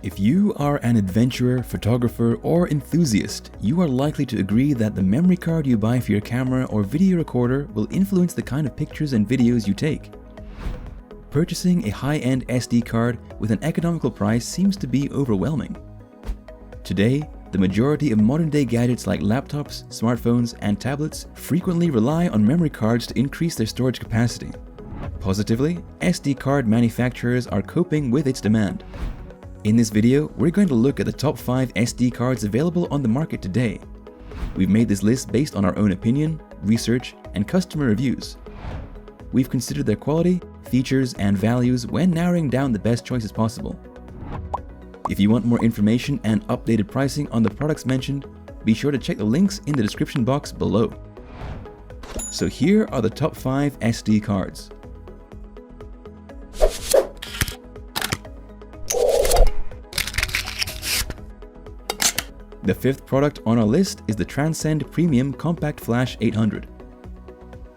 If you are an adventurer, photographer, or enthusiast, you are likely to agree that the memory card you buy for your camera or video recorder will influence the kind of pictures and videos you take. Purchasing a high-end SD card with an economical price seems to be overwhelming. Today, the majority of modern-day gadgets like laptops, smartphones, and tablets frequently rely on memory cards to increase their storage capacity. Positively, SD card manufacturers are coping with its demand. In this video, we're going to look at the top 5 SD cards available on the market today. We've made this list based on our own opinion, research, and customer reviews. We've considered their quality, features, and values when narrowing down the best choices possible. If you want more information and updated pricing on the products mentioned, be sure to check the links in the description box below. So here are the top 5 SD cards. The fifth product on our list is the Transcend Premium Compact Flash 800.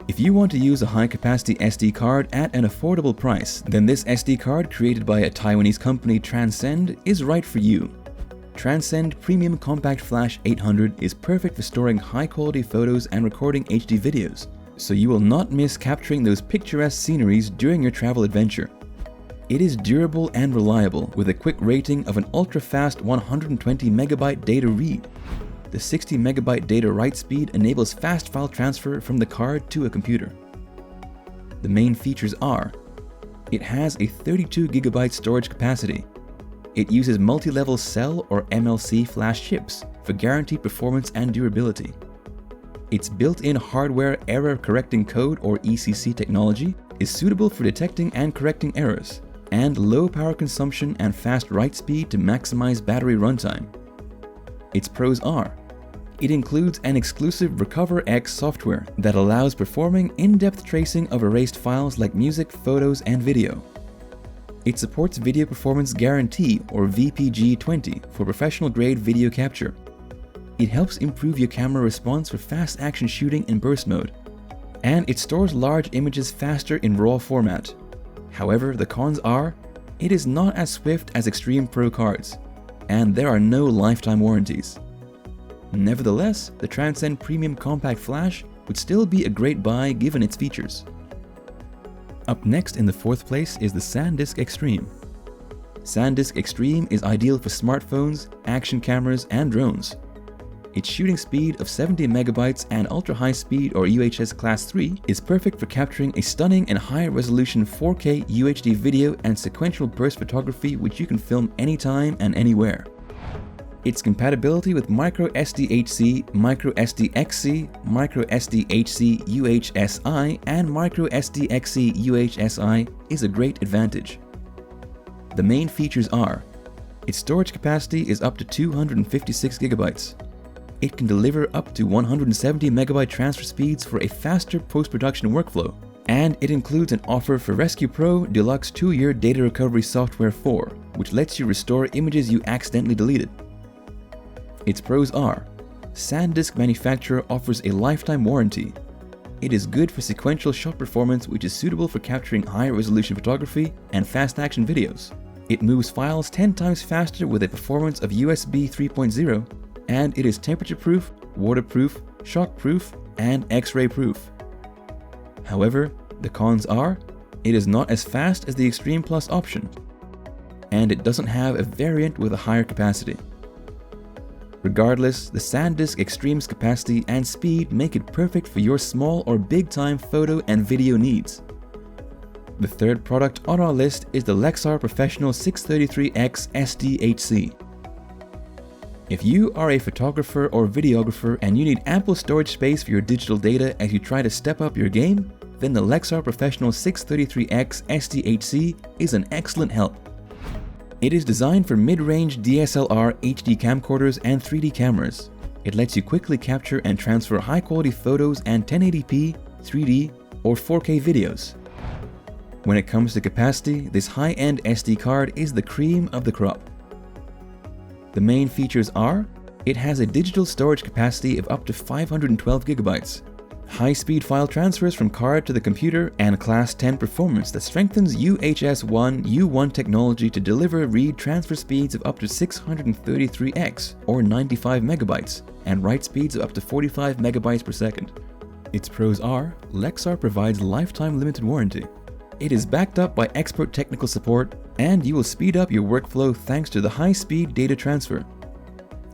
If you want to use a high-capacity SD card at an affordable price, then this SD card created by a Taiwanese company, Transcend, is right for you. Transcend Premium Compact Flash 800 is perfect for storing high-quality photos and recording HD videos, so you will not miss capturing those picturesque sceneries during your travel adventure. It is durable and reliable, with a quick rating of an ultra-fast 120 MB data read. The 60 MB data write speed enables fast file transfer from the card to a computer. The main features are: it has a 32 GB storage capacity. It uses multi-level cell or MLC flash chips for guaranteed performance and durability. Its built-in hardware error correcting code or ECC technology is suitable for detecting and correcting errors, and low power consumption and fast write speed to maximize battery runtime. Its pros are: it includes an exclusive RecoverX software that allows performing in-depth tracing of erased files like music, photos, and video. It supports Video Performance Guarantee or VPG-20 for professional-grade video capture. It helps improve your camera response for fast action shooting in burst mode. And it stores large images faster in RAW format. However, the cons are: it is not as swift as Extreme Pro cards, and there are no lifetime warranties. Nevertheless, the Transcend Premium Compact Flash would still be a great buy given its features. Up next in the fourth place is the SanDisk Extreme. SanDisk Extreme is ideal for smartphones, action cameras, and drones. Its shooting speed of 70 MB and ultra-high speed or UHS Class 3 is perfect for capturing a stunning and high-resolution 4K UHD video and sequential burst photography which you can film anytime and anywhere. Its compatibility with microSD-HC, microSD-XC, microSD-HC UHSI, and microSD-XC UHSI is a great advantage. The main features are: its storage capacity is up to 256 GB. It can deliver up to 170 MB transfer speeds for a faster post-production workflow, and it includes an offer for Rescue Pro Deluxe 2-year Data Recovery Software 4, which lets you restore images you accidentally deleted. Its pros are: SanDisk manufacturer offers a lifetime warranty. It is good for sequential shot performance which is suitable for capturing high-resolution photography and fast-action videos. It moves files 10 times faster with a performance of USB 3.0, and it is temperature-proof, waterproof, shock-proof, and X-ray proof. However, the cons are: it is not as fast as the Extreme Plus option, and it doesn't have a variant with a higher capacity. Regardless, the SanDisk Extreme's capacity and speed make it perfect for your small or big-time photo and video needs. The third product on our list is the Lexar Professional 633X SDHC. If you are a photographer or videographer and you need ample storage space for your digital data as you try to step up your game, then the Lexar Professional 633X SDHC is an excellent help. It is designed for mid-range DSLR HD camcorders and 3D cameras. It lets you quickly capture and transfer high-quality photos and 1080p, 3D, or 4K videos. When it comes to capacity, this high-end SD card is the cream of the crop. The main features are: it has a digital storage capacity of up to 512 GB. high-speed file transfers from card to the computer, and Class 10 performance that strengthens UHS-1 U1 technology to deliver read transfer speeds of up to 633x or 95 megabytes, and write speeds of up to 45 megabytes per second. Its pros are, Lexar provides lifetime limited warranty. It is backed up by expert technical support, and you will speed up your workflow thanks to the high-speed data transfer.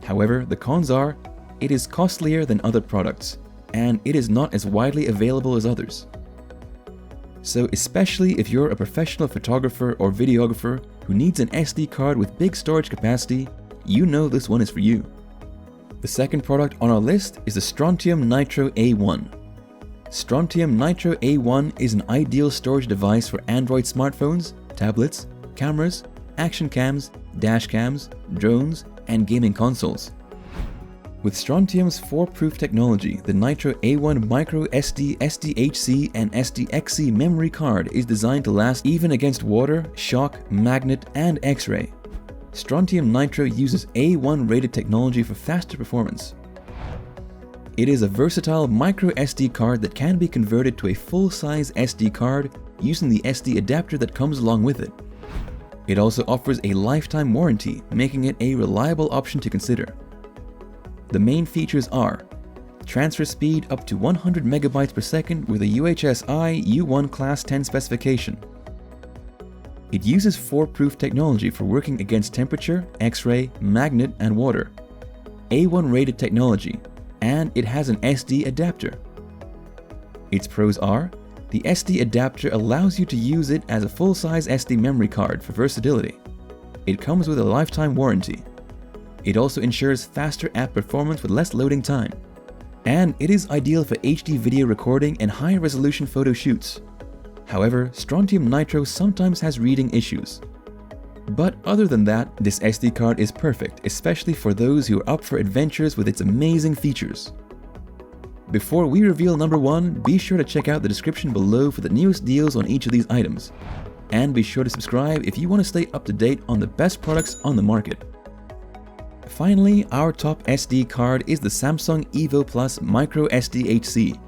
However, the cons are, it is costlier than other products, and it is not as widely available as others. So especially if you're a professional photographer or videographer who needs an SD card with big storage capacity, you know this one is for you. The second product on our list is the Strontium Nitro A1. Strontium Nitro A1 is an ideal storage device for Android smartphones, tablets, cameras, action cams, dash cams, drones, and gaming consoles. With Strontium's 4-proof technology, the Nitro A1 Micro SD, SDHC, and SDXC memory card is designed to last even against water, shock, magnet, and X-ray. Strontium Nitro uses A1 rated technology for faster performance. It is a versatile micro SD card that can be converted to a full-size SD card using the SD adapter that comes along with it. It also offers a lifetime warranty, making it a reliable option to consider. The main features are transfer speed up to 100 megabytes per second with a UHS-I U1 Class 10 specification. It uses 4-proof technology for working against temperature, X-ray, magnet, and water. A1 rated technology, and it has an SD adapter. Its pros are, the SD adapter allows you to use it as a full-size SD memory card for versatility. It comes with a lifetime warranty. It also ensures faster app performance with less loading time. And it is ideal for HD video recording and high-resolution photo shoots. However, Strontium Nitro sometimes has reading issues. But other than that, this SD card is perfect, especially for those who are up for adventures with its amazing features. Before we reveal number 1, be sure to check out the description below for the newest deals on each of these items. And be sure to subscribe if you want to stay up to date on the best products on the market. Finally, our top SD card is the Samsung EVO Plus Micro SDHC.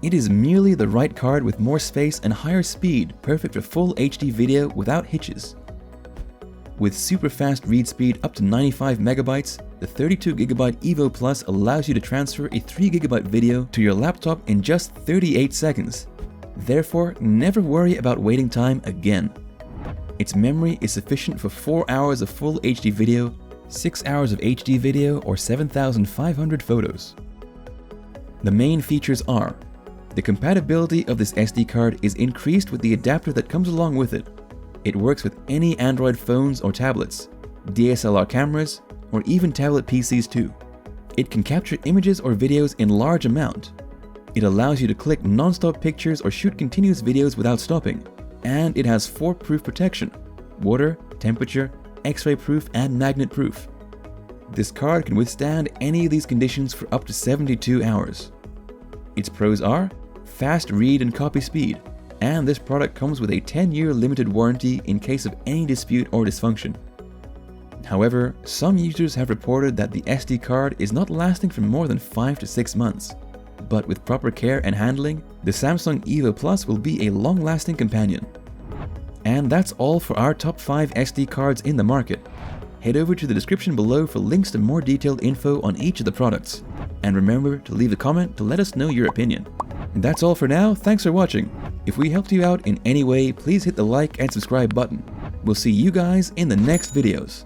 It is merely the right card with more space and higher speed, perfect for full HD video without hitches. With super fast read speed up to 95 megabytes, the 32GB EVO Plus allows you to transfer a 3GB video to your laptop in just 38 seconds. Therefore, never worry about waiting time again. Its memory is sufficient for 4 hours of full HD video, 6 hours of HD video, or 7,500 photos. The main features are, the compatibility of this SD card is increased with the adapter that comes along with it. It works with any Android phones or tablets, DSLR cameras, or even tablet PCs too. It can capture images or videos in large amount. It allows you to click non-stop pictures or shoot continuous videos without stopping. And it has 4-proof protection: water, temperature, X-ray proof, and magnet proof. This card can withstand any of these conditions for up to 72 hours. Its pros are fast read and copy speed, and this product comes with a 10-year limited warranty in case of any dispute or dysfunction. However, some users have reported that the SD card is not lasting for more than 5 to 6 months. But with proper care and handling, the Samsung EVO Plus will be a long-lasting companion. And that's all for our top 5 SD cards in the market. Head over to the description below for links to more detailed info on each of the products. And remember to leave a comment to let us know your opinion. And that's all for now. Thanks for watching. If we helped you out in any way, please hit the like and subscribe button. We'll see you guys in the next videos.